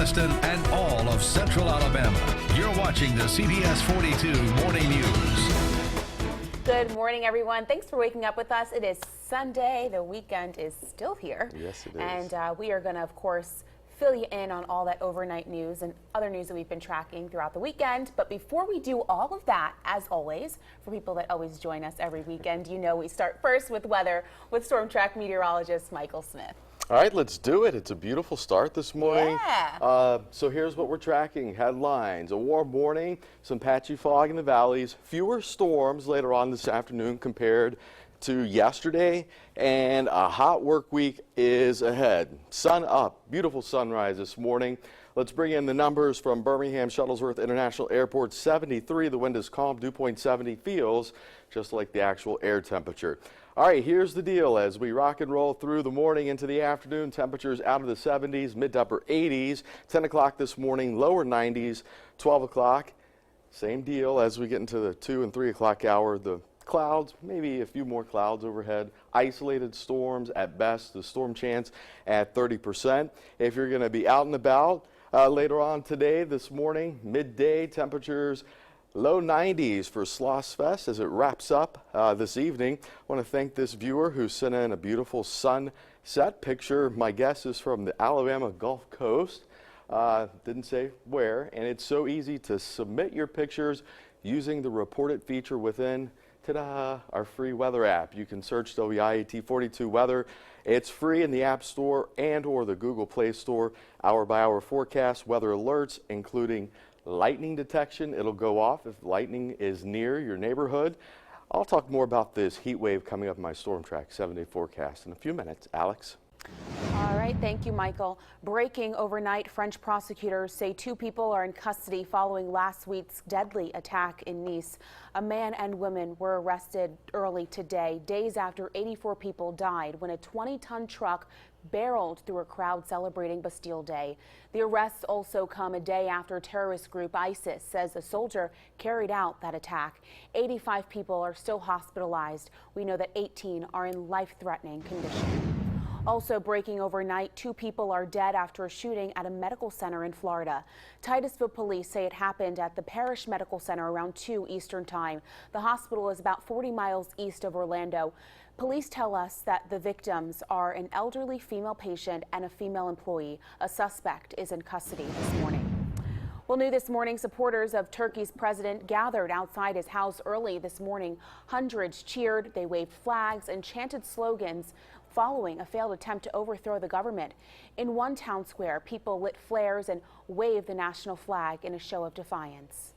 Galveston, and all of Central Alabama. You're watching the CBS42 Morning News. Good morning, everyone. Thanks for waking up with us. It is Sunday. The weekend is still here. Yes, it is. And we are going to, of course, fill you in on all that overnight news and other news that we've been tracking throughout the weekend. But before we do all of that, as always, for people that always join us every weekend, you know we start first with weather with Storm Track meteorologist Michael Smith. All right, let's do it. It's a beautiful start this morning. Yeah. So here's what we're tracking. Headlines: a warm morning, some patchy fog in the valleys, fewer storms later on this afternoon compared to yesterday, and a hot work week is ahead. Sun up, beautiful sunrise this morning. Let's bring in the numbers from Birmingham Shuttlesworth International Airport. 73, the wind is calm, dew point 70, feels just like the actual air temperature. All right, here's the deal. As we rock and roll through the morning into the afternoon, temperatures out of the 70s, mid to upper 80s. 10 o'clock this morning, lower 90s. 12 o'clock, same deal. As we get into the 2 and 3 o'clock hour, the clouds, maybe a few more clouds overhead. Isolated storms at best, the storm chance at 30%. If you're going to be out and about later on today, this morning, midday temperatures low 90s for Sloss Fest as it wraps up this evening. I want to thank this viewer who sent in a beautiful sunset picture. My guess is from the Alabama Gulf Coast. Didn't say where, and it's so easy to submit your pictures using the Report It feature within our free weather app. You can search WIAT42 weather. It's free in the App Store and or the Google Play Store. Hour by hour forecast, weather alerts, including lightning detection. It'll go off if lightning is near your neighborhood. I'll talk more about this heat wave coming up in my Storm Track 7-day forecast in a few minutes. Alex? All right, thank you, Michael. Breaking overnight, French prosecutors say 2 people are in custody following last week's deadly attack in Nice. A man and woman were arrested early today, days after 84 people died when a 20-ton truck barreled through a crowd celebrating Bastille Day. The arrests also come a day after terrorist group ISIS says a soldier carried out that attack. 85 people are still hospitalized. We know that 18 are in life-threatening condition. Also breaking overnight, 2 people are dead after a shooting at a medical center in Florida. Titusville police say it happened at the Parish Medical Center around 2 Eastern Time. The hospital is about 40 miles east of Orlando. Police tell us that the victims are an elderly female patient and a female employee. A suspect is in custody this morning. Well, new this morning, supporters of Turkey's president gathered outside his house early this morning. Hundreds cheered, they waved flags and chanted slogans following a failed attempt to overthrow the government. In one town square, people lit flares and waved the national flag in a show of defiance.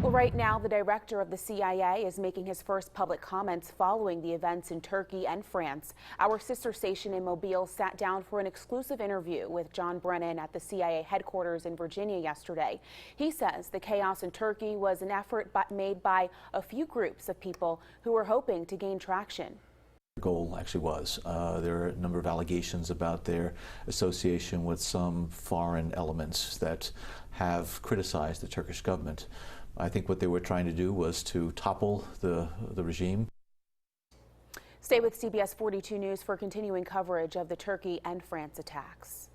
Well, right now, the director of the CIA is making his first public comments following the events in Turkey and France. Our sister station in Mobile sat down for an exclusive interview with John Brennan at the CIA headquarters in Virginia yesterday. He says the chaos in Turkey was an effort made by a few groups of people who were hoping to gain traction. Goal actually was. There are a number of allegations about their association with some foreign elements that have criticized the Turkish government. I think what they were trying to do was to topple the regime. Stay with CBS 42 News for continuing coverage of the Turkey and France attacks.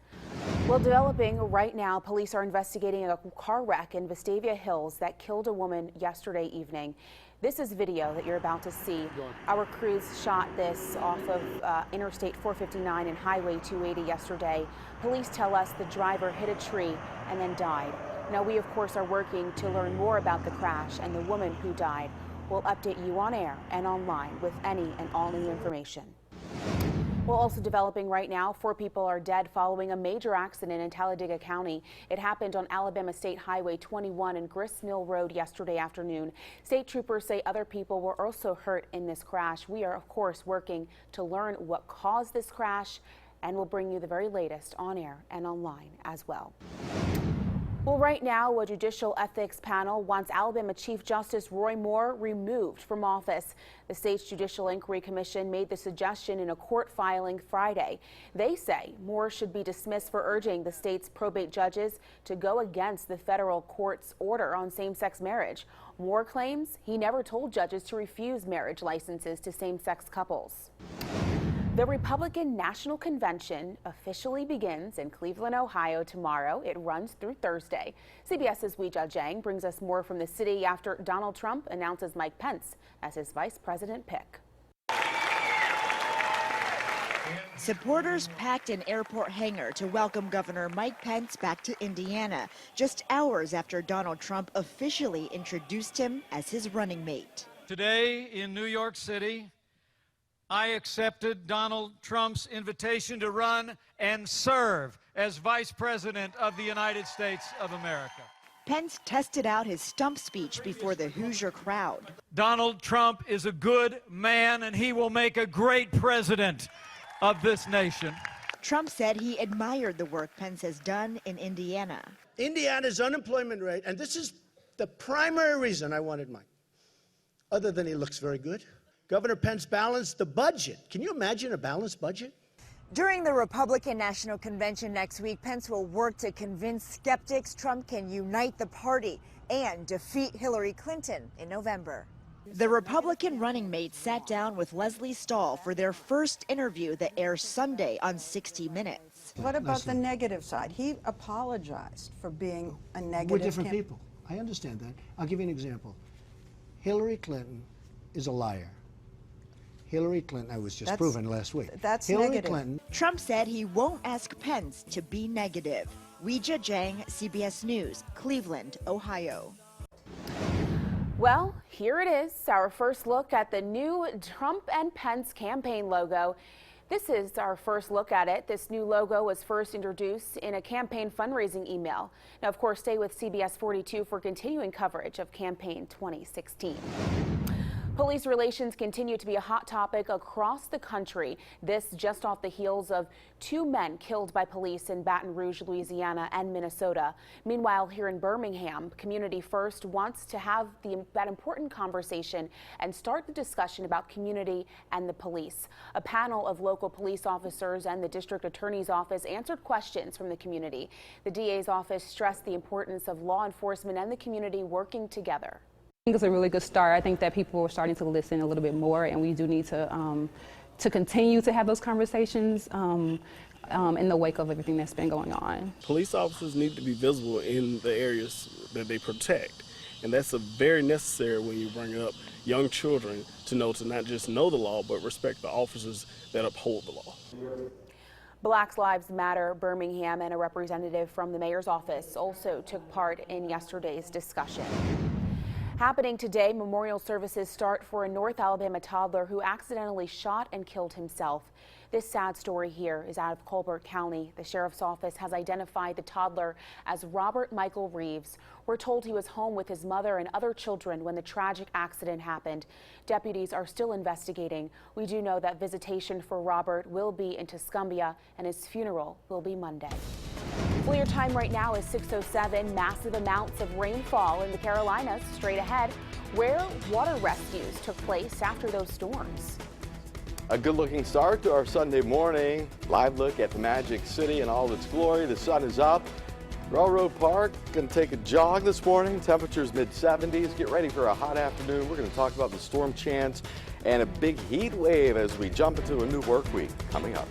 Well, developing right now, police are investigating a car wreck in Vestavia Hills that killed a woman yesterday evening. This is video that you're about to see. Our crews shot this off of Interstate 459 and Highway 280 yesterday. Police tell us the driver hit a tree and then died. Now, we, of course, are working to learn more about the crash and the woman who died. We'll update you on air and online with any and all new information. Well, also developing right now, 4 people are dead following a major accident in Talladega County. It happened on Alabama State Highway 21 and Grist Mill Road yesterday afternoon. State troopers say other people were also hurt in this crash. We are, of course, working to learn what caused this crash, and we'll bring you the very latest on air and online as well. Well, right now, a judicial ethics panel wants Alabama Chief Justice Roy Moore removed from office. The state's Judicial Inquiry Commission made the suggestion in a court filing Friday. They say Moore should be dismissed for urging the state's probate judges to go against the federal court's order on same-sex marriage. Moore claims he never told judges to refuse marriage licenses to same-sex couples. The Republican National Convention officially begins in Cleveland, Ohio tomorrow. It runs through Thursday. CBS's Weijia Jiang brings us more from the city after Donald Trump announces Mike Pence as his vice president pick. Supporters packed an airport hangar to welcome Governor Mike Pence back to Indiana, just hours after Donald Trump officially introduced him as his running mate. Today in New York City, I accepted Donald Trump's invitation to run and serve as Vice President of the United States of America. Pence tested out his stump speech before the Hoosier crowd. Donald Trump is a good man, and he will make a great president of this nation. Trump said he admired the work Pence has done in Indiana. Indiana's unemployment rate, and this is the primary reason I wanted Mike, other than he looks very good. Governor Pence balanced the budget. Can you imagine a balanced budget? During the Republican National Convention next week, Pence will work to convince skeptics Trump can unite the party and defeat Hillary Clinton in November. The Republican running mate sat down with Leslie Stahl for their first interview that airs Sunday on 60 Minutes. What about the negative side? He apologized for being a negative. We're different people. I understand that. I'll give you an example. Hillary Clinton is a liar. Hillary Clinton, I was just proven last week. That's Hillary negative. Clinton. Trump said he won't ask Pence to be negative. Weijia Jiang, CBS News, Cleveland, Ohio. Well, here it is, our first look at the new Trump and Pence campaign logo. This is our first look at it. This new logo was first introduced in a campaign fundraising email. Now, of course, stay with CBS42 for continuing coverage of campaign 2016. Police relations continue to be a hot topic across the country. This just off the heels of 2 men killed by police in Baton Rouge, Louisiana and Minnesota. Meanwhile, here in Birmingham, Community First wants to have that important conversation and start the discussion about community and the police. A panel of local police officers and the district attorney's office answered questions from the community. The DA's office stressed the importance of law enforcement and the community working together. I think it's a really good start. I think that people are starting to listen a little bit more, and we do need to continue to have those conversations in the wake of everything that's been going on. Police officers need to be visible in the areas that they protect, and that's very necessary when you bring up young children to not just know the law, but respect the officers that uphold the law. Black Lives Matter Birmingham and a representative from the mayor's office also took part in yesterday's discussion. Happening today, memorial services start for a North Alabama toddler who accidentally shot and killed himself. This sad story here is out of Colbert County. The sheriff's office has identified the toddler as Robert Michael Reeves. We're told he was home with his mother and other children when the tragic accident happened. Deputies are still investigating. We do know that visitation for Robert will be in Tuscumbia and his funeral will be Monday. Well, your time right now is 6:07. Massive amounts of rainfall in the Carolinas. Straight ahead, where water rescues took place after those storms. A good-looking start to our Sunday morning. Live look at the Magic City in all its glory. The sun is up. Railroad Park, going to take a jog this morning. Temperatures mid-70s. Get ready for a hot afternoon. We're going to talk about the storm chance and a big heat wave as we jump into a new work week coming up.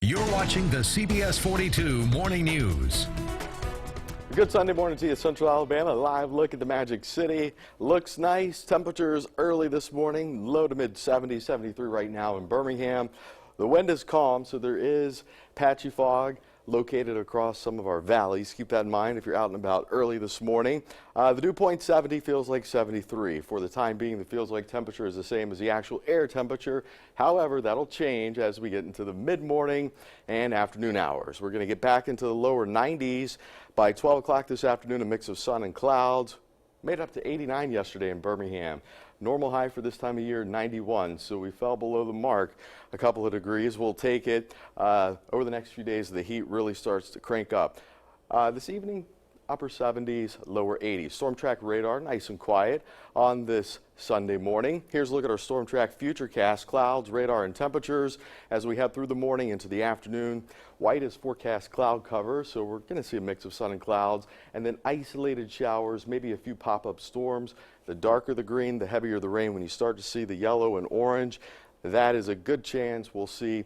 You're watching the CBS 42 Morning News. A good Sunday morning to you, Central Alabama. Live look at the Magic City. Looks nice. Temperatures early this morning, low to mid 70s, 73 right now in Birmingham. The wind is calm, so there is patchy fog located across some of our valleys. Keep that in mind if you're out and about early this morning. The dew point 70 feels like 73. For the time being, the feels like temperature is the same as the actual air temperature. However, that'll change as we get into the mid-morning and afternoon hours. We're going to get back into the lower 90s by 12 o'clock this afternoon, a mix of sun and clouds. Made up to 89 yesterday in Birmingham. Normal high for this time of year, 91, so we fell below the mark a couple of degrees. We'll take it. Over the next few days, the heat really starts to crank up. This evening, upper 70s, lower 80s. Storm track radar, nice and quiet on this Sunday morning. Here's a look at our storm track futurecast, clouds, radar, and temperatures as we head through the morning into the afternoon. White is forecast cloud cover, so we're going to see a mix of sun and clouds, and then isolated showers, maybe a few pop-up storms. The darker the green, the heavier the rain. When you start to see the yellow and orange, that is a good chance we'll see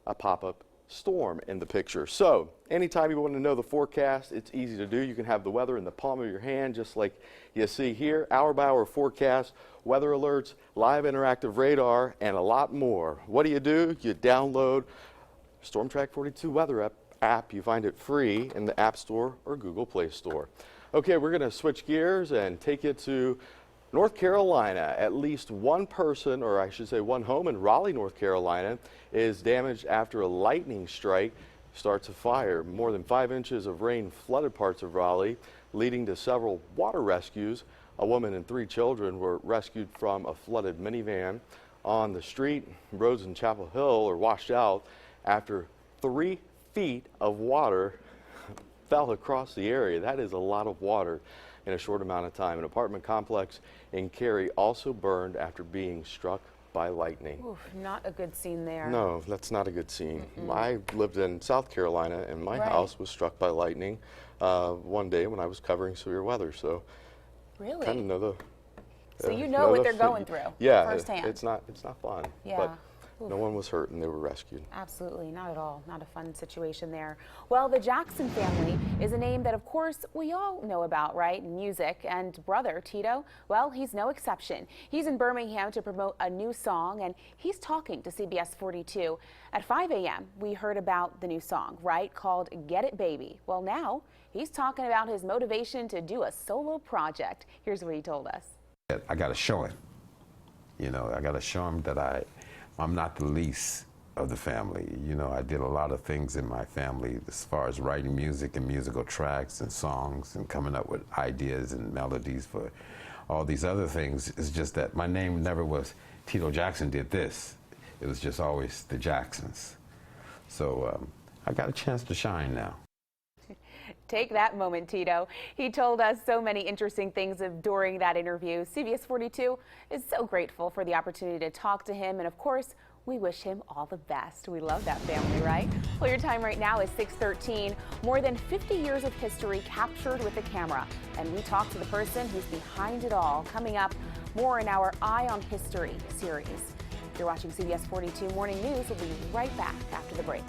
a pop-up storm in the picture. So anytime you want to know the forecast, it's easy to do. You can have the weather in the palm of your hand, just like you see here. Hour by hour forecast, weather alerts, live interactive radar, and a lot more. What do? You download Storm Track 42 weather app. You find it free in the App Store or Google Play Store. Okay, we're going to switch gears and take you to North Carolina. At least one person, or I should say one home in Raleigh, North Carolina, is damaged after a lightning strike starts a fire. More than 5 inches of rain flooded parts of Raleigh, leading to several water rescues. A woman and 3 children were rescued from a flooded minivan. On the street, roads in Chapel Hill are washed out after 3 feet of water fell across the area. That is a lot of water in a short amount of time. An apartment complex in Cary also burned after being struck by lightning. Oof, not a good scene there. No, that's not a good scene. I lived in South Carolina, and my house was struck by lightning one day when I was covering severe weather. So, really, kind of know the. So you know what they're going through. Yeah, firsthand. It's not fun. Yeah. But no one was hurt and they were rescued. Absolutely, not at all. Not a fun situation there. Well, the Jackson family is a name that, of course, we all know about, right? Music. And brother, Tito, well, he's no exception. He's in Birmingham to promote a new song, and he's talking to CBS 42. At 5 a.m., we heard about the new song, right, called Get It Baby. Well, now he's talking about his motivation to do a solo project. Here's what he told us. I got to show it. You know, I got to show him that I'm not the least of the family. You know, I did a lot of things in my family as far as writing music and musical tracks and songs and coming up with ideas and melodies for all these other things. It's just that my name never was Tito Jackson did this. It was just always the Jacksons. So I got a chance to shine now. Take that moment, Tito. He told us so many interesting things during that interview. CBS 42 is so grateful for the opportunity to talk to him, and of course, we wish him all the best. We love that family, right? Well, your time right now is 6:13. More than 50 years of history captured with the camera, and we talk to the person who's behind it all. Coming up, more in our Eye on History series. You're watching CBS 42 Morning News. We'll be right back after the break.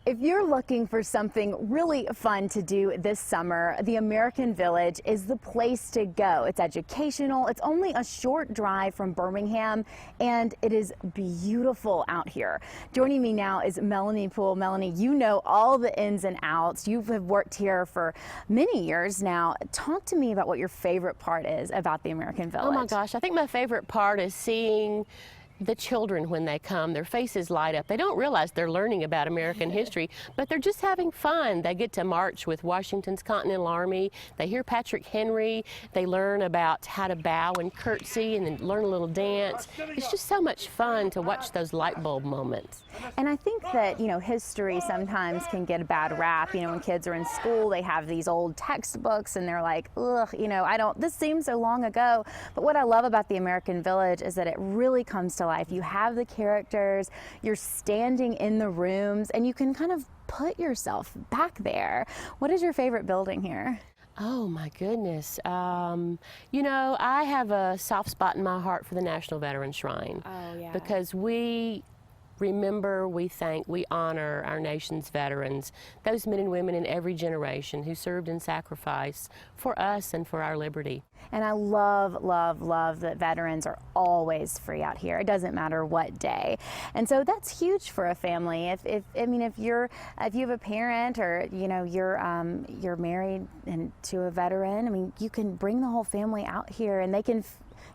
If you're looking for something really fun to do this summer, the American Village is the place to go. It's educational. It's only a short drive from Birmingham, and it is beautiful out here. Joining me now is Melanie Poole. Melanie, you know all the ins and outs. You have worked here for many years now. Talk to me about what your favorite part is about the American Village. Oh my gosh, I think my favorite part is seeing the children when they come. Their faces light up. They don't realize they're learning about American history, but they're just having fun. They get to march with Washington's Continental Army. They hear Patrick Henry. They learn about how to bow and curtsy and then learn a little dance. It's just so much fun to watch those light bulb moments. And I think that, you know, history sometimes can get a bad rap. You know, when kids are in school, they have these old textbooks and they're like, ugh, you know, this seems so long ago. But what I love about the American Village is that it really comes to life. You have the characters, you're standing in the rooms, and you can kind of put yourself back there. What is your favorite building here? Oh my goodness. You know, I have a soft spot in my heart for the National Veteran Shrine. Oh, yeah. Because we remember, we thank, we honor our nation's veterans, those men and women in every generation who served and sacrificed for us and for our liberty. And I love, love, love that veterans are always free out here. It doesn't matter what day. And so that's huge for a family. If you have a parent, or you know, you're married to a veteran, I mean, you can bring the whole family out here and they can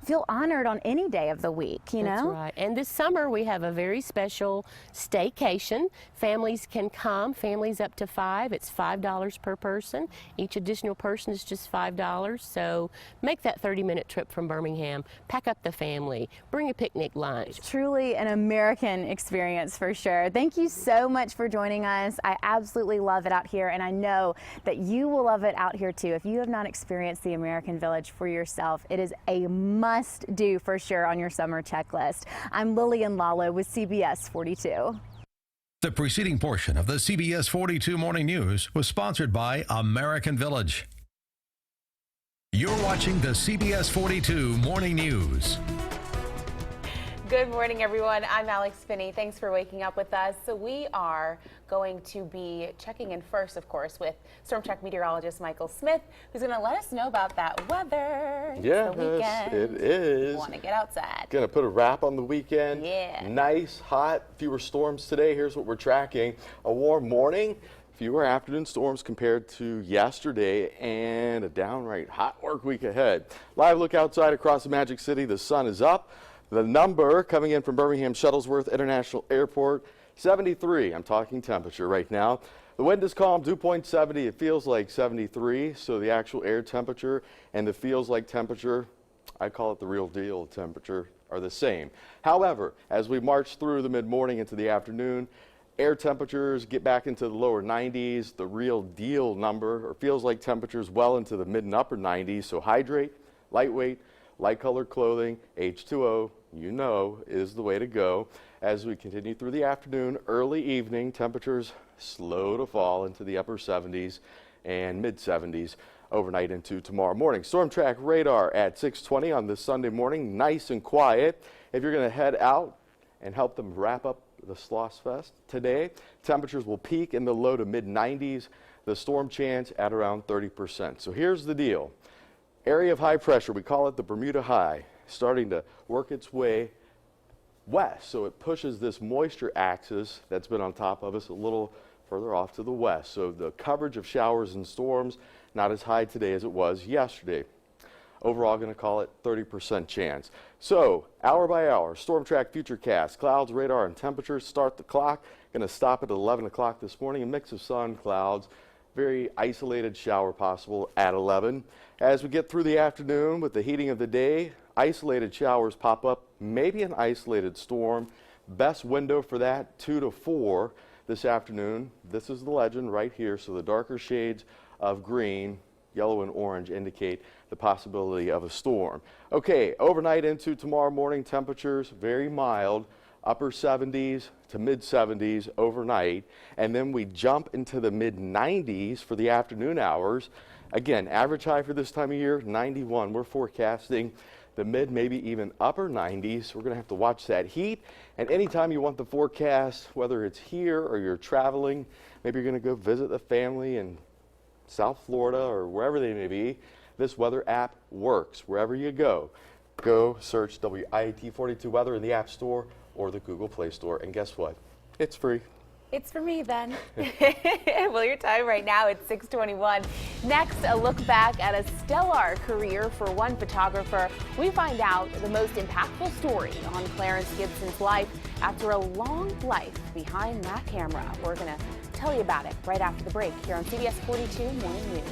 feel honored on any day of the week, you know? That's right. And this summer we have a very special staycation. Families can come, families up to 5. It's $5 per person. Each additional person is just $5. So make that 30-minute trip from Birmingham. Pack up the family. Bring a picnic lunch. Truly an American experience for sure. Thank you so much for joining us. I absolutely love it out here, and I know that you will love it out here too. If you have not experienced the American Village for yourself, it is a must do for sure on your summer checklist. I'm Lillian Lalo with CBS 42. The preceding portion of the CBS 42 Morning News was sponsored by American Village. You're watching the CBS 42 Morning News. Good morning, everyone. I'm Alex Finney. Thanks for waking up with us. So we are going to be checking in first, of course, with Storm Track meteorologist Michael Smith, who's going to let us know about that weather. Yes, it's the weekend. it is. Want to get outside. Going to put a wrap on the weekend. Yeah. Nice, hot, fewer storms today. Here's what we're tracking. A warm morning, fewer afternoon storms compared to yesterday, and a downright hot work week ahead. Live look outside across the Magic City. The sun is up. The number coming in from Birmingham Shuttlesworth International Airport, 73. I'm talking temperature right now. The wind is calm, dew point 70. It feels like 73. So the actual air temperature and the feels like temperature, I call it the real deal temperature, are the same. However, as we march through the mid-morning into the afternoon, air temperatures get back into the lower 90s. The real deal number, or feels like temperatures, well into the mid and upper 90s. So hydrate, lightweight, light colored clothing, H2O, you know, is the way to go. As we continue through the afternoon, early evening, temperatures slow to fall into the upper 70s and mid 70s overnight into tomorrow morning. Storm track radar at 6:20 on this Sunday morning, nice and quiet. If you're going to head out and help them wrap up the Sloss Fest today, temperatures will peak in the low to mid 90s, the storm chance at around 30%. So here's the deal. Area of high pressure, we call it the Bermuda High, starting to work its way west. So it pushes this moisture axis that's been on top of us a little further off to the west. So the coverage of showers and storms not as high today as it was yesterday. Overall, going to call it 30% chance. So hour by hour, storm track futurecast, clouds, radar, and temperatures start the clock. Going to stop at 11 o'clock this morning. A mix of sun, clouds, very isolated shower possible at 11. As we get through the afternoon with the heating of the day, isolated showers pop up, maybe an isolated storm. Best window for that, 2 to 4 this afternoon. This is the legend right here. So the darker shades of green, yellow, and orange indicate the possibility of a storm. Okay, overnight into tomorrow morning, temperatures very mild, upper 70s to mid 70s overnight, and then we jump into the mid 90s for the afternoon hours. Again, average high for this time of year, 91. We're forecasting the mid, maybe even upper 90s. We're going to have to watch that heat. And anytime you want the forecast, whether it's here or you're traveling, maybe you're going to go visit the family in South Florida or wherever they may be, this weather app works wherever you go. Go search WIAT42 Weather in the App Store or the Google Play Store. And guess what? It's free. It's for me then. Well, your time right now, it's 6:21. Next, a look back at a stellar career for one photographer. We find out the most impactful story on Clarence Gibson's life after a long life behind that camera. We're going to tell you about it right after the break here on CBS 42 Morning News.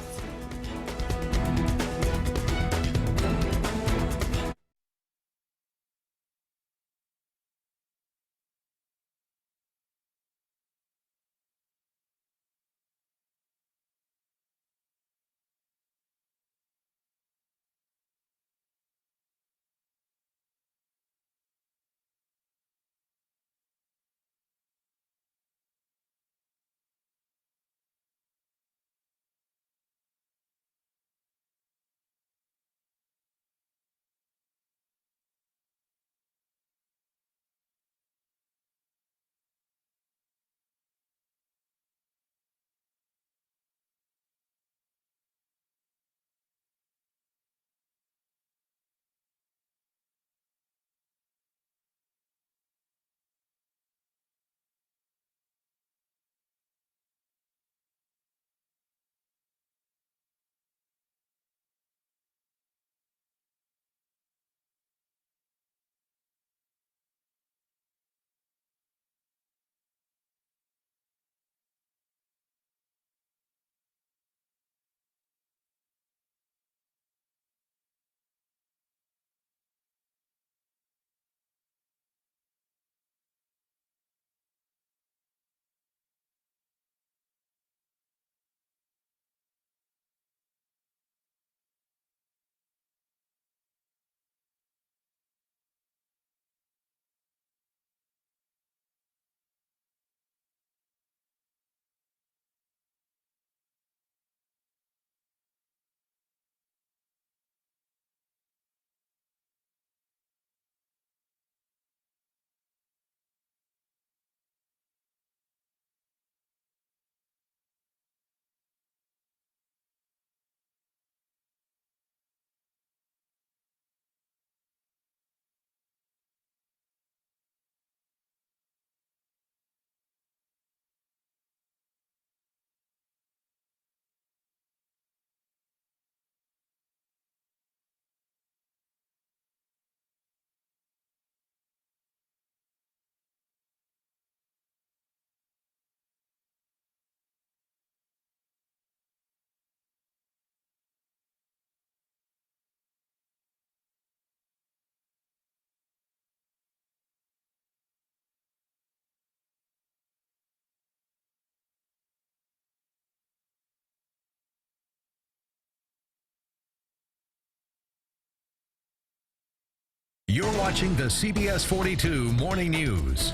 You're watching the CBS 42 Morning News.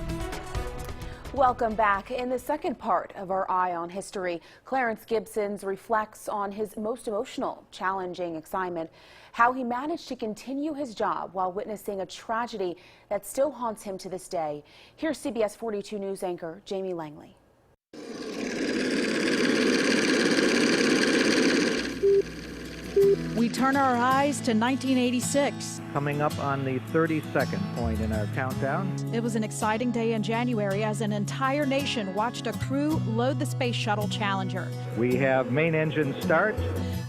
Welcome back. In the second part of our Eye on History, Clarence Gibson reflects on his most emotional, challenging assignment, how he managed to continue his job while witnessing a tragedy that still haunts him to this day. Here's CBS 42 News anchor Jamie Langley. We turn our eyes to 1986. Coming up on the 32nd point in our countdown. It was an exciting day in January as an entire nation watched a crew load the Space Shuttle Challenger. We have main engine start.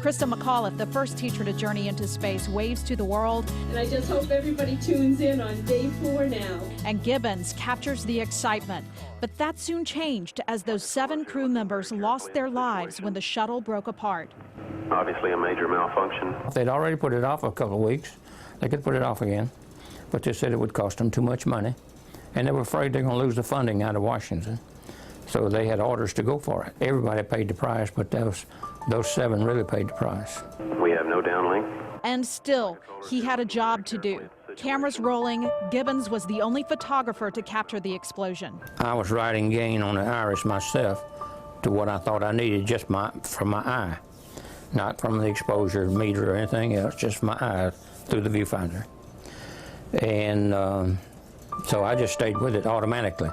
Krista McAuliffe, the first teacher to journey into space, waves to the world. And I just hope everybody tunes in on day 4 now. And Gibbons captures the excitement. But that soon changed as those 7 crew members lost their lives when the shuttle broke apart. Obviously a major malfunction. They'd already put it off a couple of weeks. They could put it off again, but they said it would cost them too much money, and they were afraid they're going to lose the funding out of Washington. So they had orders to go for it. Everybody paid the price, but those 7 really paid the price. We have no downlink. And still, he had a job to do. Cameras rolling, Gibbons was the only photographer to capture the explosion. I was writing gain on the iris myself to what I thought I needed just from my eye. not from the exposure meter or anything else, just my eyes through the viewfinder. And so I just stayed with it automatically.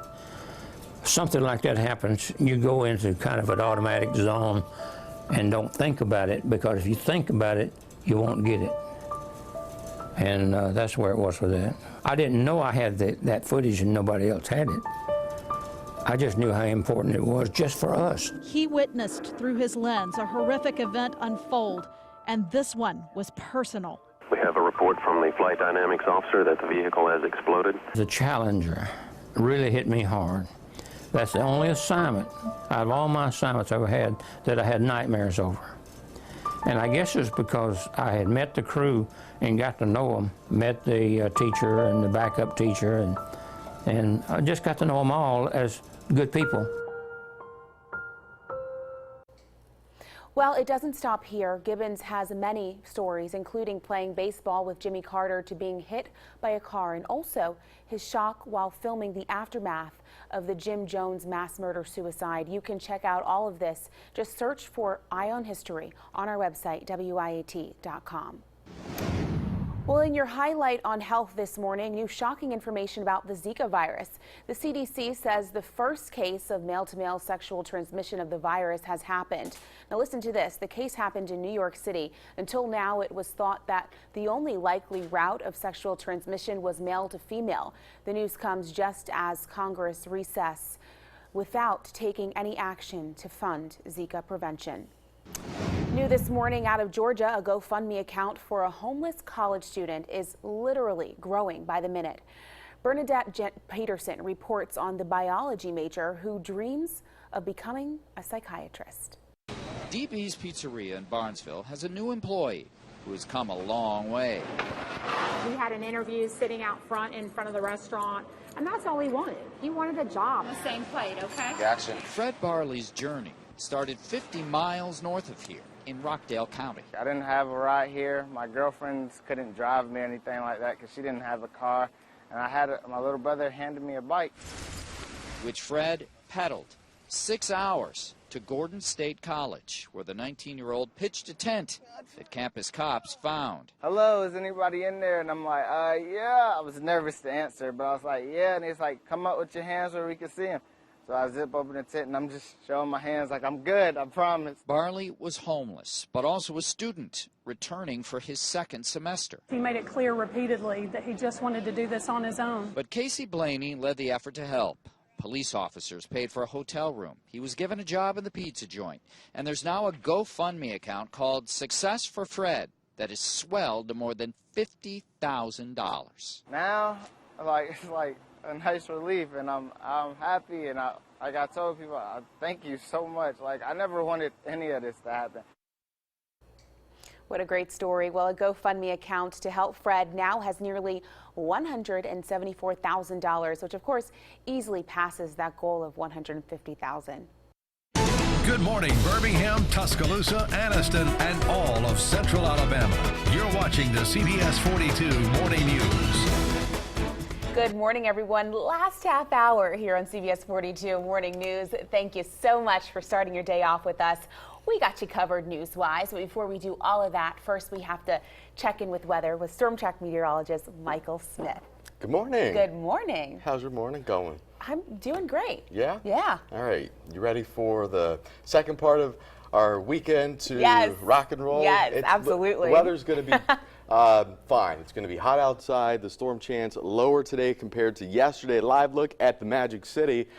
Something like that happens, you go into kind of an automatic zone and don't think about it, because if you think about it, you won't get it. And that's where it was with that. I didn't know I had that footage and nobody else had it. I just knew how important it was just for us. He witnessed through his lens a horrific event unfold, and this one was personal. We have a report from the flight dynamics officer that the vehicle has exploded. The Challenger really hit me hard. That's the only assignment out of all my assignments I ever had that I had nightmares over. And I guess it's because I had met the crew and got to know them, met the teacher and the backup teacher, and I just got to know them all as good people. Well, it doesn't stop here. Gibbons has many stories, including playing baseball with Jimmy Carter to being hit by a car, and also his shock while filming the aftermath of the Jim Jones mass murder-suicide. You can check out all of this. Just search for Eye on History on our website, WIAT.com. Well, in your highlight on health this morning, new shocking information about the Zika virus. The CDC says the first case of male-to-male sexual transmission of the virus has happened. Now listen to this. The case happened in New York City. Until now, it was thought that the only likely route of sexual transmission was male to female. The news comes just as Congress recess without taking any action to fund Zika prevention. New this morning out of Georgia, a GoFundMe account for a homeless college student is literally growing by the minute. Bernadette Peterson reports on the biology major who dreams of becoming a psychiatrist. DB's Pizzeria in Barnesville has a new employee who has come a long way. We had an interview sitting out front in front of the restaurant, and that's all he wanted. He wanted a job. The same plate, okay? Gotcha. Fred Barley's journey started 50 miles north of here in Rockdale County. I didn't have a ride here. My girlfriends couldn't drive me or anything like that because she didn't have a car. And I had my little brother handed me a bike. Which Fred pedaled 6 hours to Gordon State College, where the 19-year-old pitched a tent that campus cops found. Hello, is anybody in there? And I'm like, yeah. I was nervous to answer, but I was like, yeah. And he's like, come up with your hands where we can see him. So I zip open the tent and I'm just showing my hands like I'm good, I promise. Barley was homeless, but also a student returning for his second semester. He made it clear repeatedly that he just wanted to do this on his own. But Casey Blaney led the effort to help. Police officers paid for a hotel room. He was given a job in the pizza joint. And there's now a GoFundMe account called Success for Fred that has swelled to more than $50,000. Now, it's like a nice relief, and I'm happy, and like I told people, I thank you so much. Like, I never wanted any of this to happen. What a great story. Well, a GoFundMe account to help Fred now has nearly $174,000, which of course easily passes that goal of $150,000. Good morning, Birmingham, Tuscaloosa, Anniston, and all of Central Alabama. You're watching the CBS 42 Morning News. Good morning, everyone. Last half hour here on CBS 42 Morning News. Thank you so much for starting your day off with us. We got you covered news-wise, but before we do all of that, first we have to check in with weather with Storm Track meteorologist Michael Smith. Good morning. Good morning. How's your morning going? I'm doing great. Yeah? Yeah. All right. You ready for the second part of our weekend to rock and roll? Yes, absolutely. The weather's going to be fine. It's going to be hot outside. The storm chance lower today compared to yesterday. Live look at the Magic City.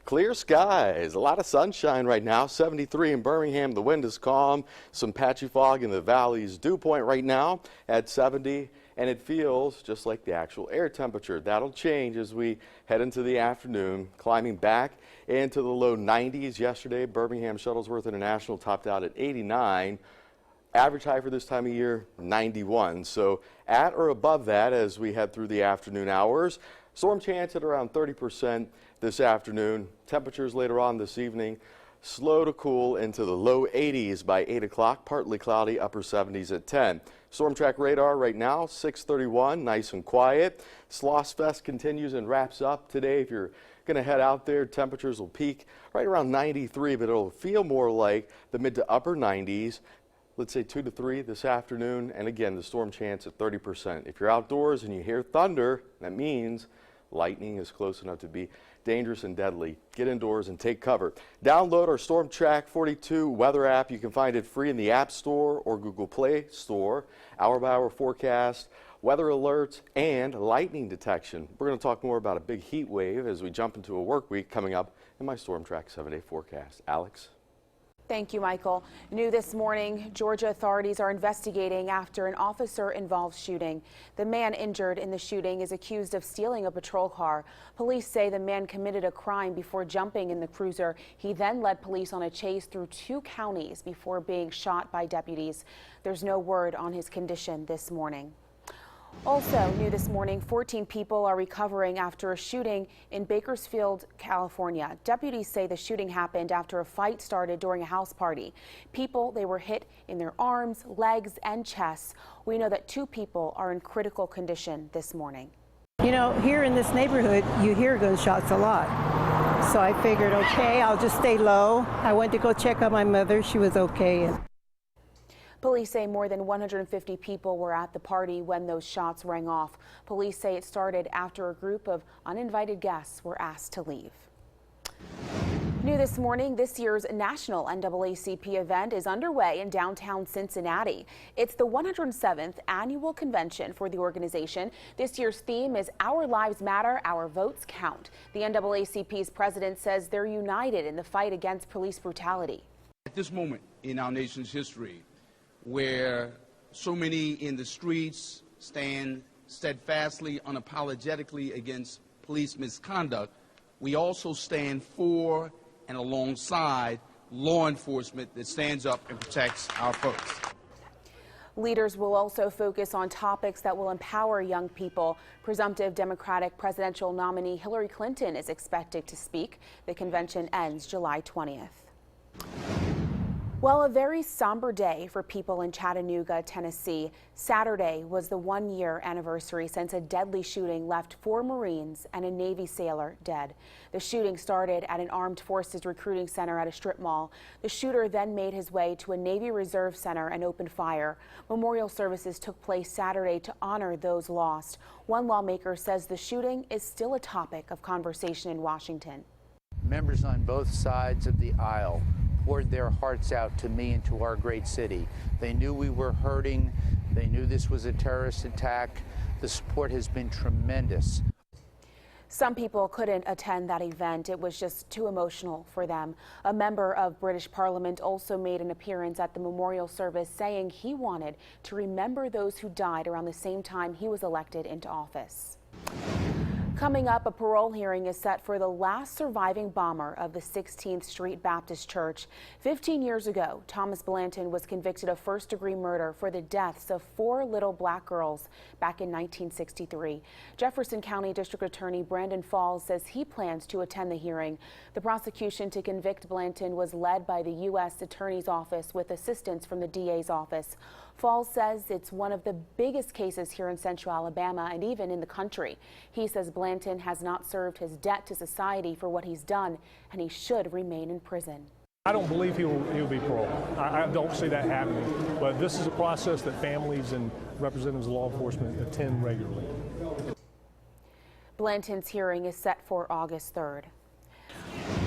Clear skies, a lot of sunshine right now, 73 in Birmingham. The wind is calm, some patchy fog in the valleys. Dew point right now at 70, and it feels just like the actual air temperature. That'll change as we head into the afternoon, climbing back into the low 90s. Yesterday, Birmingham Shuttlesworth International topped out at 89. Average high for this time of year, 91. So at or above that as we head through the afternoon hours. Storm chance at around 30% this afternoon. Temperatures later on this evening, slow to cool into the low 80s by 8 o'clock. Partly cloudy, upper 70s at 10. Storm track radar right now, 631, nice and quiet. Sloss Fest continues and wraps up today. If you're going to head out there, temperatures will peak right around 93, but it'll feel more like the mid to upper 90s. let's say 2 to 3 this afternoon. And again, the storm chance at 30%. If you're outdoors and you hear thunder, that means lightning is close enough to be dangerous and deadly. Get indoors and take cover. Download our Storm Track 42 weather app. You can find it free in the App Store or Google Play Store. Hour-by-hour forecast, weather alerts, and lightning detection. We're going to talk more about a big heat wave as we jump into a work week coming up in my Storm Track 7-day forecast. Alex? Thank you, Michael. New this morning, Georgia authorities are investigating after an officer-involved shooting. The man injured in the shooting is accused of stealing a patrol car. Police say the man committed a crime before jumping in the cruiser. He then led police on a chase through 2 counties before being shot by deputies. There's no word on his condition this morning. Also new this morning, 14 people are recovering after a shooting in Bakersfield, California. Deputies say the shooting happened after a fight started during a house party. They were hit in their arms, legs, and chests. We know that 2 people are in critical condition this morning. You know, here in this neighborhood, you hear gunshots a lot. So I figured, okay, I'll just stay low. I went to go check on my mother. She was okay. Police say more than 150 people were at the party when those shots rang off. Police say it started after a group of uninvited guests were asked to leave. New this morning, this year's national NAACP event is underway in downtown Cincinnati. It's the 107th annual convention for the organization. This year's theme is Our Lives Matter, Our Votes Count. The NAACP's president says they're united in the fight against police brutality. At this moment in our nation's history, where so many in the streets stand steadfastly, unapologetically against police misconduct, we also stand for and alongside law enforcement that stands up and protects our folks. Leaders will also focus on topics that will empower young people. Presumptive Democratic presidential nominee Hillary Clinton is expected to speak. The convention ends July 20th. Well, a very somber day for people in Chattanooga, Tennessee. Saturday was the 1-year anniversary since a deadly shooting left 4 Marines and a Navy sailor dead. The shooting started at an armed forces recruiting center at a strip mall. The shooter then made his way to a Navy Reserve center and opened fire. Memorial services took place Saturday to honor those lost. One lawmaker says the shooting is still a topic of conversation in Washington. Members on both sides of the aisle poured their hearts out to me and to our great city. They knew we were hurting. They knew this was a terrorist attack. The support has been tremendous. Some people couldn't attend that event. It was just too emotional for them. A member of British Parliament also made an appearance at the memorial service, saying he wanted to remember those who died around the same time he was elected into office. Coming up, a parole hearing is set for the last surviving bomber of the 16th Street Baptist Church. 15 years ago, Thomas Blanton was convicted of first-degree murder for the deaths of 4 little black girls back in 1963. Jefferson County District Attorney Brandon Falls says he plans to attend the hearing. The prosecution to convict Blanton was led by the U.S. Attorney's Office with assistance from the DA's office. Falls says it's one of the biggest cases here in Central Alabama and even in the country. He says Blanton has not served his debt to society for what he's done, and he should remain in prison. I don't believe he'll be paroled. I don't see that happening. But this is a process that families and representatives of law enforcement attend regularly. Blanton's hearing is set for August 3rd.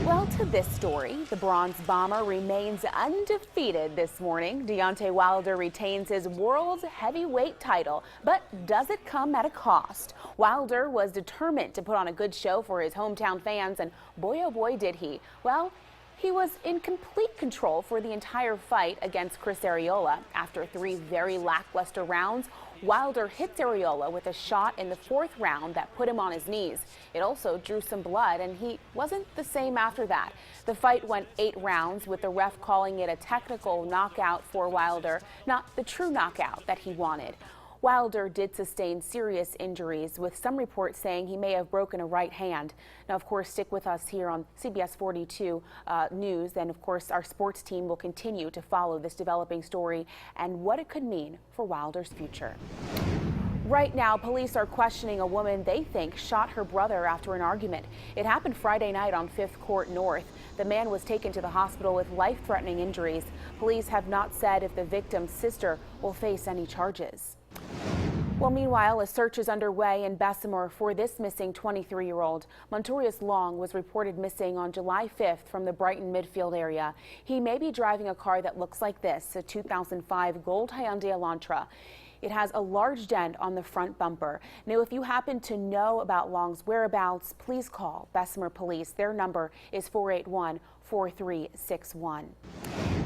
Well, to this story, the bronze bomber remains undefeated this morning. Deontay Wilder retains his world's heavyweight title, but does it come at a cost? Wilder was determined to put on a good show for his hometown fans, and boy, oh boy, did he. Well, he was in complete control for the entire fight against Chris Arreola. After 3 very lackluster rounds, Wilder hits Arreola with a shot in the 4th round that put him on his knees. It also drew some blood, and he wasn't the same after that. The fight went 8 rounds, with the ref calling it a technical knockout for Wilder, not the true knockout that he wanted. Wilder did sustain serious injuries, with some reports saying he may have broken a right hand. Now, of course, stick with us here on CBS 42 News, and of course, our sports team will continue to follow this developing story and what it could mean for Wilder's future. Right now, police are questioning a woman they think shot her brother after an argument. It happened Friday night on 5th Court North. The man was taken to the hospital with life-threatening injuries. Police have not said if the victim's sister will face any charges. Well, meanwhile, a search is underway in Bessemer for this missing 23-year-old. Montorius Long was reported missing on July 5th from the Brighton Midfield area. He may be driving a car that looks like this, a 2005 gold Hyundai Elantra. It has a large dent on the front bumper. Now, if you happen to know about Long's whereabouts, please call Bessemer Police. Their number is 481-4361.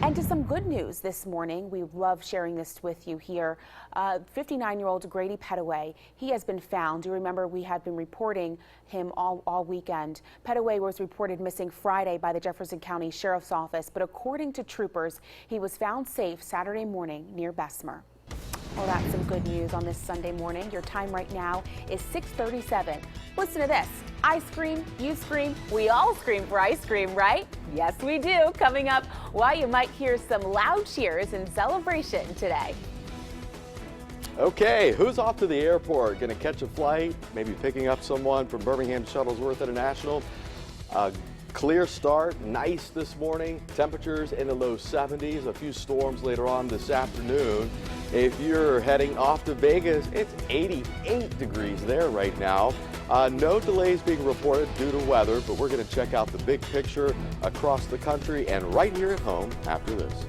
And to some good news this morning. We love sharing this with you here. 59-year-old Grady Pettaway, he has been found. You remember we had been reporting him all weekend. Pettaway was reported missing Friday by the Jefferson County Sheriff's Office, but according to troopers, he was found safe Saturday morning near Bessemer. Well, that's some good news on this Sunday morning. Your time right now is 6:37. Listen to this. I scream, you scream, we all scream for ice cream, right? Yes, we do. Coming up, why you might hear some loud cheers in celebration today. Okay, who's off to the airport? Going to catch a flight? Maybe picking up someone from Birmingham Shuttlesworth International? Clear start, nice this morning. Temperatures in the low 70s, a few storms later on this afternoon. If you're heading off to Vegas, it's 88 degrees there right now. No delays being reported due to weather, but we're going to check out the big picture across the country and right here at home after this.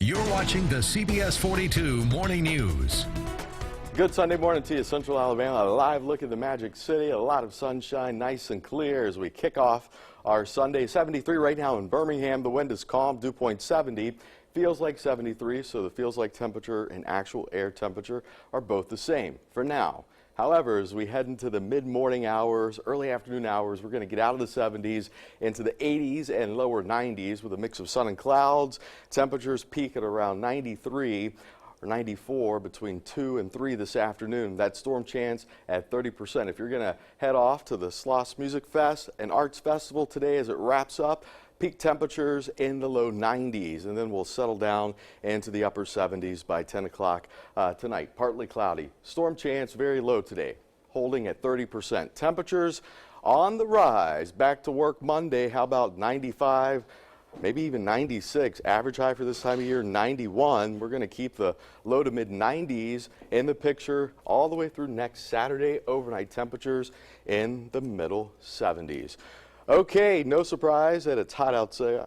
You're watching the CBS 42 Morning News. Good Sunday morning to you, Central Alabama. A live look at the Magic City. A lot of sunshine, nice and clear as we kick off our Sunday. 73 right now in Birmingham. The wind is calm, dew point 70. Feels like 73, so the feels like temperature and actual air temperature are both the same for now. However, as we head into the mid-morning hours, early afternoon hours, we're going to get out of the 70s into the 80s and lower 90s with a mix of sun and clouds. Temperatures peak at around 93. or 94 between 2 and 3 this afternoon. That storm chance at 30%. If you're going to head off to the Sloss Music Fest and Arts Festival today as it wraps up, peak temperatures in the low 90s, and then we'll settle down into the upper 70s by 10 o'clock tonight. Partly cloudy. Storm chance very low today, holding at 30%. Temperatures on the rise. Back to work Monday. How about 95? Maybe even 96. Average high for this time of year, 91. We're going to keep the low to mid 90s in the picture all the way through next Saturday. Overnight temperatures in the middle 70s. Okay, no surprise that it's hot outside.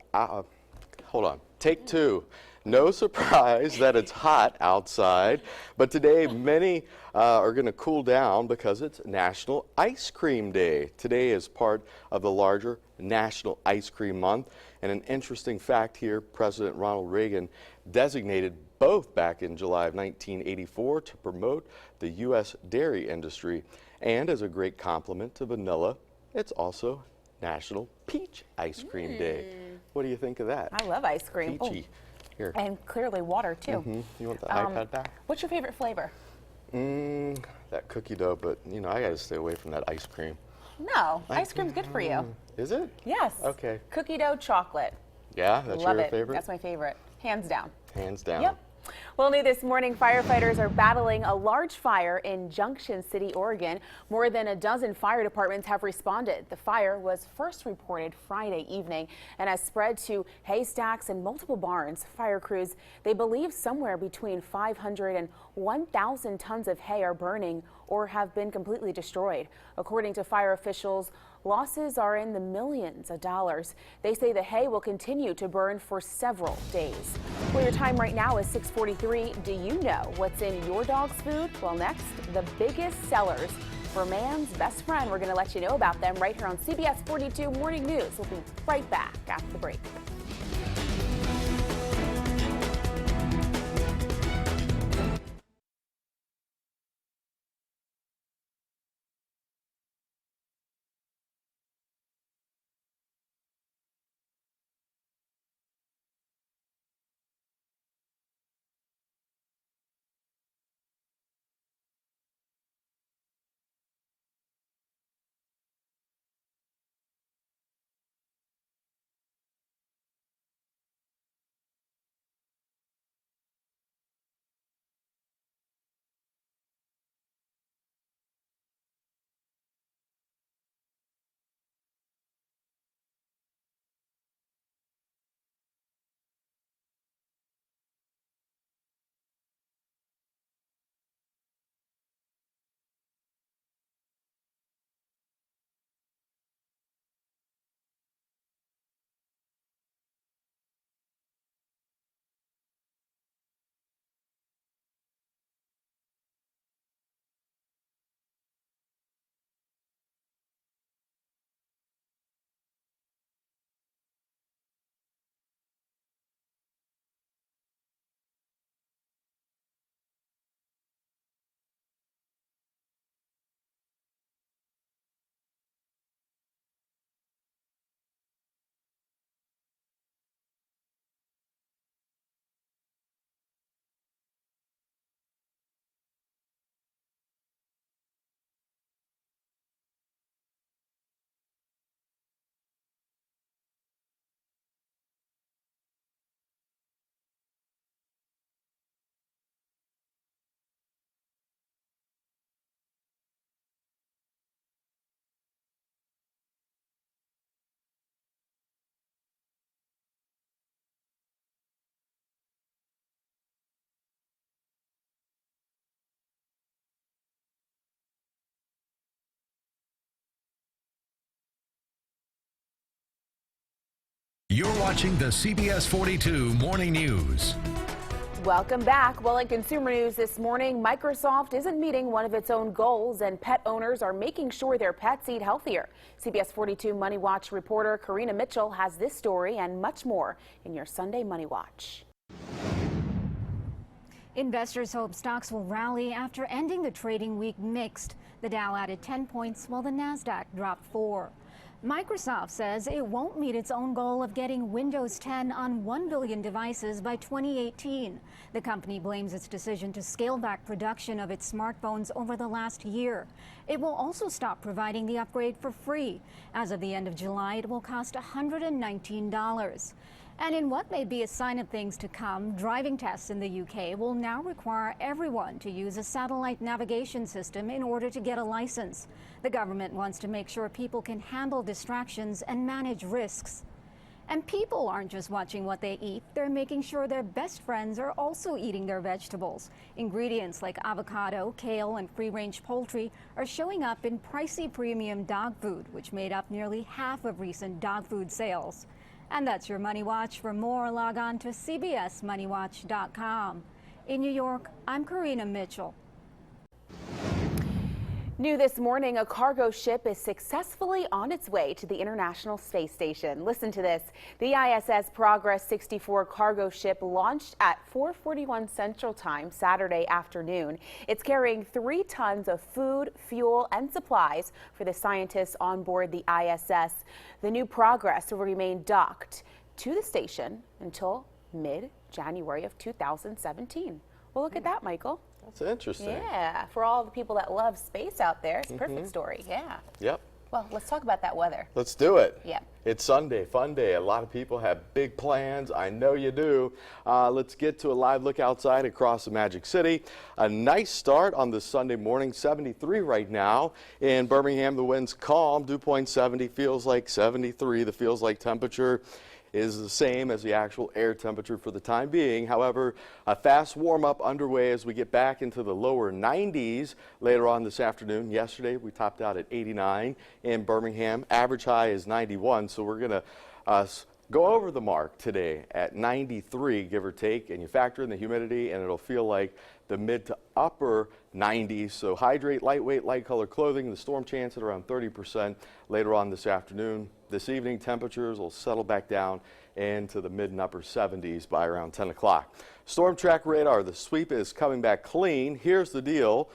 Hold on, take two. No surprise that it's hot outside, but today many are going to cool down because it's National Ice Cream Day. Today is part of the larger National Ice Cream Month, and an interesting fact here, President Ronald Reagan designated both back in July of 1984 to promote the U.S. dairy industry, and as a great compliment to vanilla, it's also National Peach Ice Cream Day. What do you think of that? I love ice cream. Peachy. Here. And clearly water, too. You want the iPad back? What's your favorite flavor? That cookie dough, but you know, I gotta stay away from that ice cream. No, ice cream's good for you. Is it? Yes. Okay. Cookie dough chocolate. Yeah, that's Love your it. favorite? That's my favorite. Hands down. Hands down. Yep. Well, new this morning, firefighters are battling a large fire in Junction City, Oregon. More than a dozen fire departments have responded. The fire was first reported Friday evening and has spread to haystacks and multiple barns. Fire crews, they believe somewhere between 500 and 1,000 tons of hay are burning or have been completely destroyed. According to fire officials, losses are in the millions of dollars. They say the hay will continue to burn for several days. Well, your time right now is 6:43. Do you know what's in your dog's food? Well, next, the biggest sellers for man's best friend. We're going to let you know about them right here on CBS 42 Morning News. We'll be right back after the break. You're watching the CBS 42 Morning News. Welcome back. Well, in consumer news this morning, Microsoft isn't meeting one of its own goals, and pet owners are making sure their pets eat healthier. CBS 42 Money Watch reporter Karina Mitchell has this story and much more in your Sunday Money Watch. Investors hope stocks will rally after ending the trading week mixed. The Dow added 10 points while the Nasdaq dropped 4. Microsoft says it won't meet its own goal of getting Windows 10 on 1 billion devices by 2018. The company blames its decision to scale back production of its smartphones over the last year. It will also stop providing the upgrade for free. As of the end of July, it will cost $119. And in what may be a sign of things to come, driving tests in the UK will now require everyone to use a satellite navigation system in order to get a license. The government wants to make sure people can handle distractions and manage risks. And people aren't just watching what they eat, they're making sure their best friends are also eating their vegetables. Ingredients like avocado, kale, and free-range poultry are showing up in pricey premium dog food, which made up nearly half of recent dog food sales. And that's your Money Watch. For more, log on to CBSMoneyWatch.com. In New York, I'm Karina Mitchell. New this morning, a cargo ship is successfully on its way to the International Space Station. Listen to this. The ISS Progress 64 cargo ship launched at 4:41 Central Time Saturday afternoon. It's carrying 3 tons of food, fuel, and supplies for the scientists on board the ISS. The new Progress will remain docked to the station until mid-January of 2017. Well, look at that, Michael. That's interesting. Yeah, for all the people that love space out there, it's a perfect story. Yeah. Yep. Well, let's talk about that weather. Let's do it. Yeah. It's Sunday, fun day. A lot of people have big plans. I know you do. Let's get to a live look outside across the Magic City. A nice start on this Sunday morning, 73 right now. In Birmingham, the wind's calm. Dew point 70, feels like 73. The feels like temperature is the same as the actual air temperature for the time being. However, a fast warm-up underway as we get back into the lower 90s later on this afternoon. Yesterday, we topped out at 89 in Birmingham. Average high is 91, so we're going to go over the mark today at 93, give or take, and you factor in the humidity, and it'll feel like the mid to upper 90s. So hydrate, lightweight, light color clothing. The storm chance at around 30% later on this afternoon. This evening, temperatures will settle back down into the mid and upper 70s by around 10 o'clock. Storm track radar, the sweep is coming back clean. Here's the deal.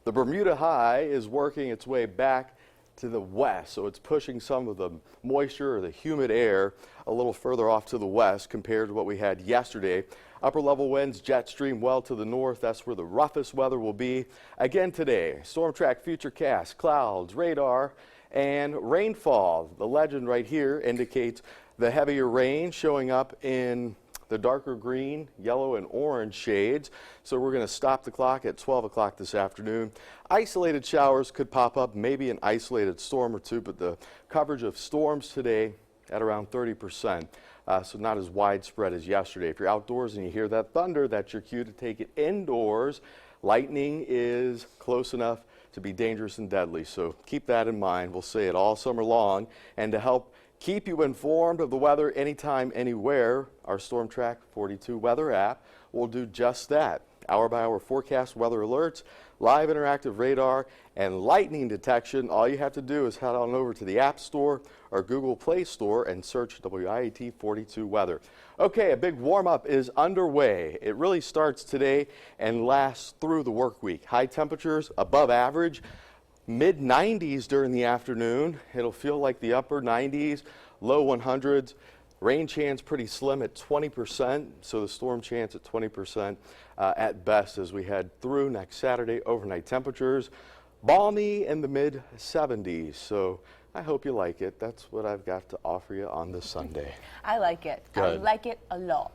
The Bermuda high is working its way back to the west, so it's pushing some of the moisture or the humid air a little further off to the west compared to what we had yesterday. Upper level winds, jet stream well to the north. That's where the roughest weather will be. Again today, storm track futurecast, clouds, radar, and rainfall. The legend right here indicates the heavier rain showing up in the darker green, yellow, and orange shades. So we're going to stop the clock at 12 o'clock this afternoon. Isolated showers could pop up, maybe an isolated storm or two, but the coverage of storms today at around 30%. So not as widespread as yesterday. If you're outdoors and you hear that thunder, that's your cue to take it indoors. Lightning is close enough to be dangerous and deadly, so keep that in mind. We'll say it all summer long. And to help keep you informed of the weather anytime, anywhere, our Storm Track 42 weather app will do just that. Hour-by-hour forecast, weather alerts, live interactive radar, and lightning detection. All you have to do is head on over to the App Store or Google Play Store and search WIAT 42 weather. Okay, a big warm-up is underway. It really starts today and lasts through the work week. High temperatures above average, mid-90s during the afternoon. It'll feel like the upper 90s, low 100s. Rain chance pretty slim at 20%, so the storm chance at 20% at best as we head through next Saturday. Overnight temperatures balmy in the mid 70s, so I hope you like it. That's what I've got to offer you on this Sunday. I like it. Good. I like it a lot.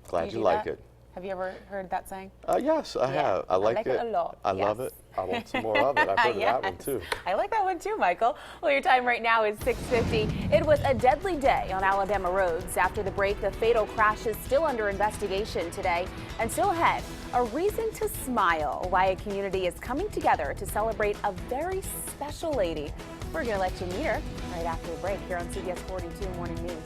Glad you like it. Have you ever heard that saying? Yes, I have. I like it a lot. I love it. I want some more of it. I've heard of that one too. I like that one too, Michael. Well, your time right now is 6:50. It was a deadly day on Alabama roads. After the break, the fatal crash is still under investigation today. And still ahead, a reason to smile. Why a community is coming together to celebrate a very special lady. We're going to let you meet her right after the break here on CBS 42 Morning News.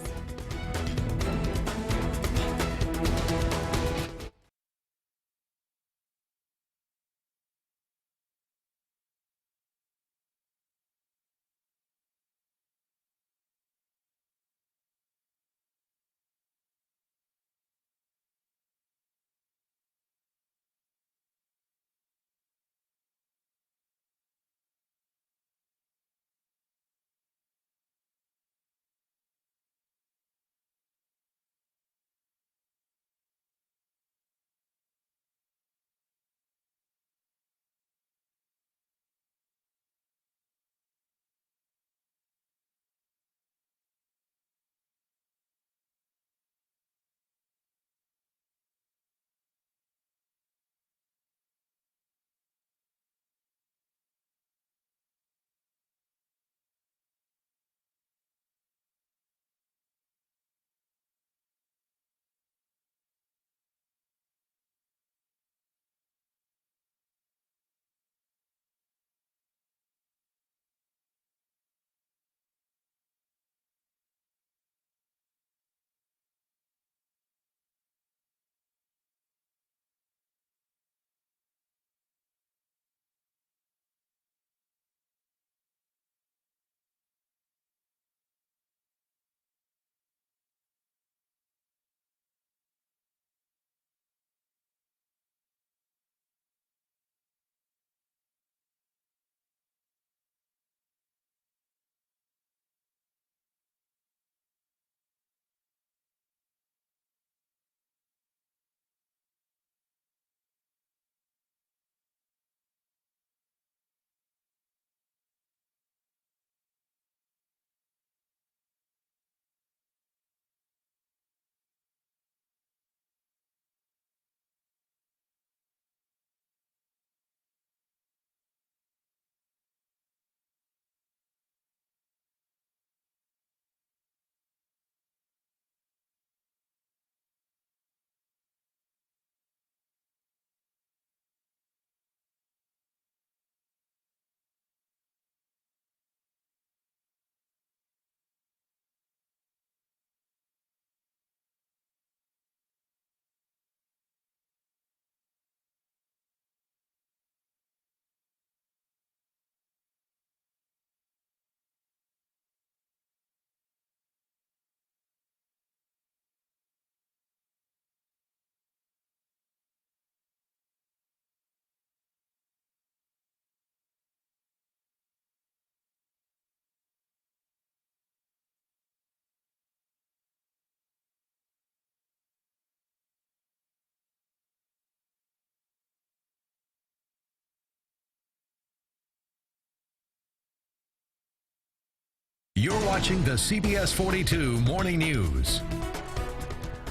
watching the CBS 42 Morning News.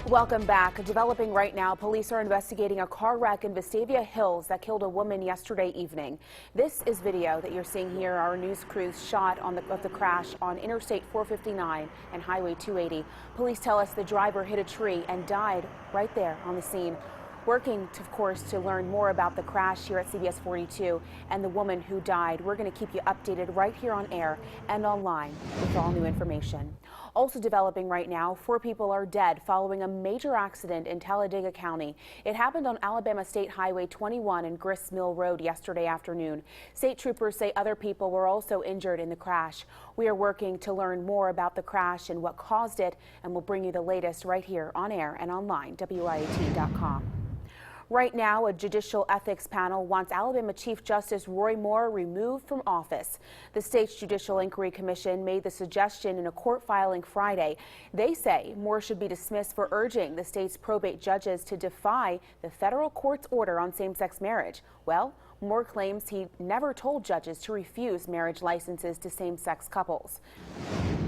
Welcome back. Developing right now, police are investigating a car wreck in Vestavia Hills that killed a woman yesterday evening. This is video that you're seeing here. Our news crews shot of the crash on Interstate 459 and Highway 280. Police tell us the driver hit a tree and died right there on the scene. Working, of course, to learn more about the crash here at CBS 42 and the woman who died. We're going to keep you updated right here on air and online with all new information. Also developing right now, 4 people are dead following a major accident in Talladega County. It happened on Alabama State Highway 21 and Grist Mill Road yesterday afternoon. State troopers say other people were also injured in the crash. We are working to learn more about the crash and what caused it, and we'll bring you the latest right here on air and online, WIAT.com. Right now, a judicial ethics panel wants Alabama Chief Justice Roy Moore removed from office. The state's Judicial Inquiry Commission made the suggestion in a court filing Friday. They say Moore should be dismissed for urging the state's probate judges to defy the federal court's order on same-sex marriage. Well, Moore claims he never told judges to refuse marriage licenses to same-sex couples.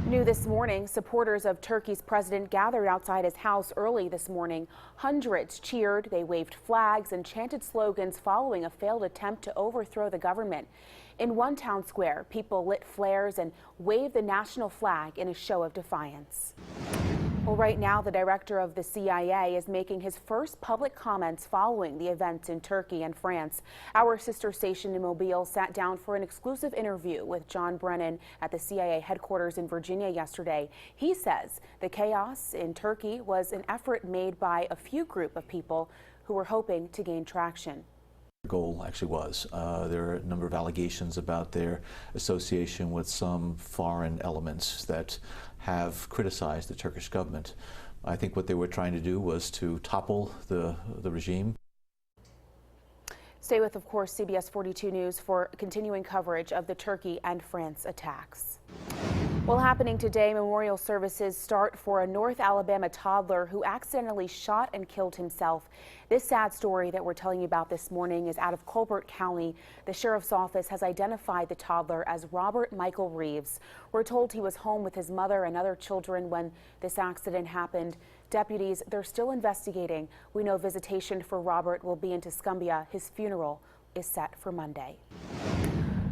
New this morning, supporters of Turkey's president gathered outside his house early this morning. Hundreds cheered, they waved flags and chanted slogans following a failed attempt to overthrow the government. In one town square, people lit flares and waved the national flag in a show of defiance. Well, right now, the director of the CIA is making his first public comments following the events in Turkey and France. Our sister station in Mobile sat down for an exclusive interview with John Brennan at the CIA headquarters in Virginia yesterday. He says the chaos in Turkey was an effort made by a few group of people who were hoping to gain traction. Goal actually was. There are a number of allegations about their association with some foreign elements that have criticized the Turkish government. I think what they were trying to do was to topple the regime. Stay with, of course, CBS 42 News for continuing coverage of the Turkey and France attacks. Well, happening today, memorial services start for a North Alabama toddler who accidentally shot and killed himself. This sad story that we're telling you about this morning is out of Colbert County. The sheriff's office has identified the toddler as Robert Michael Reeves. We're told he was home with his mother and other children when this accident happened. Deputies, they're still investigating. We know visitation for Robert will be in Tuscumbia. His funeral is set for Monday.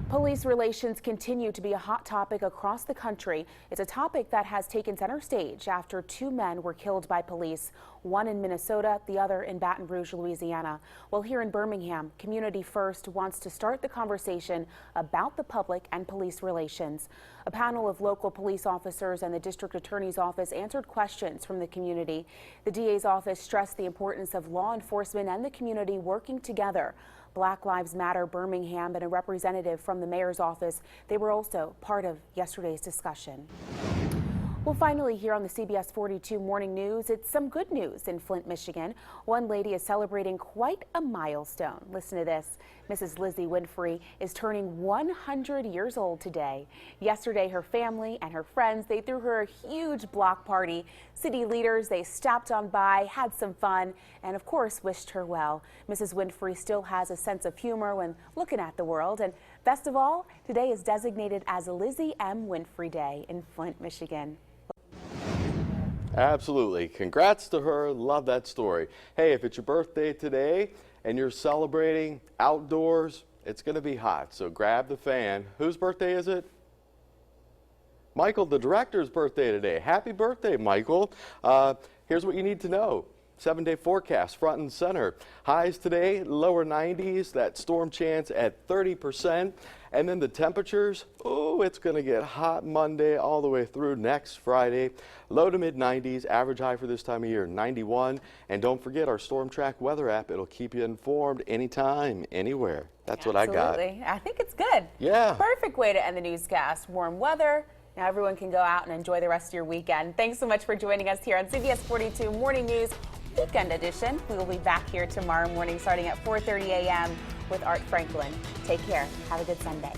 Police relations continue to be a hot topic across the country. It's a topic that has taken center stage after 2 men were killed by police, one in Minnesota, the other in Baton Rouge, Louisiana. Well, here in Birmingham, Community First wants to start the conversation about the public and police relations. A panel of local police officers and the district attorney's office answered questions from the community. The DA's office stressed the importance of law enforcement and the community working together. Black Lives Matter Birmingham and a representative from the mayor's office, they were also part of yesterday's discussion. Well, finally, here on the CBS 42 Morning News, it's some good news in Flint, Michigan. One lady is celebrating quite a milestone. Listen to this. Mrs. Lizzie Winfrey is turning 100 years old today. Yesterday, her family and her friends, they threw her a huge block party. City leaders, they stopped on by, had some fun, and of course, wished her well. Mrs. Winfrey still has a sense of humor when looking at the world. And best of all, today is designated as Lizzie M. Winfrey Day in Flint, Michigan. Absolutely. Congrats to her. Love that story. Hey, if it's your birthday today and you're celebrating outdoors, it's going to be hot, so grab the fan. Whose birthday is it? Michael, the director's birthday today. Happy birthday, Michael. Here's what you need to know. 7-day forecast front and center. Highs today, lower 90s, that storm chance at 30%. And then the temperatures, oh, it's going to get hot Monday all the way through next Friday. Low to mid 90s, average high for this time of year, 91. And don't forget our Storm Track weather app. It'll keep you informed anytime, anywhere. That's what I got. Absolutely. I think it's good. Yeah. Perfect way to end the newscast. Warm weather. Now everyone can go out and enjoy the rest of your weekend. Thanks so much for joining us here on CBS 42 Morning News Weekend Edition. We will be back here tomorrow morning starting at 4:30 a.m. with Art Franklin. Take care. Have a good Sunday.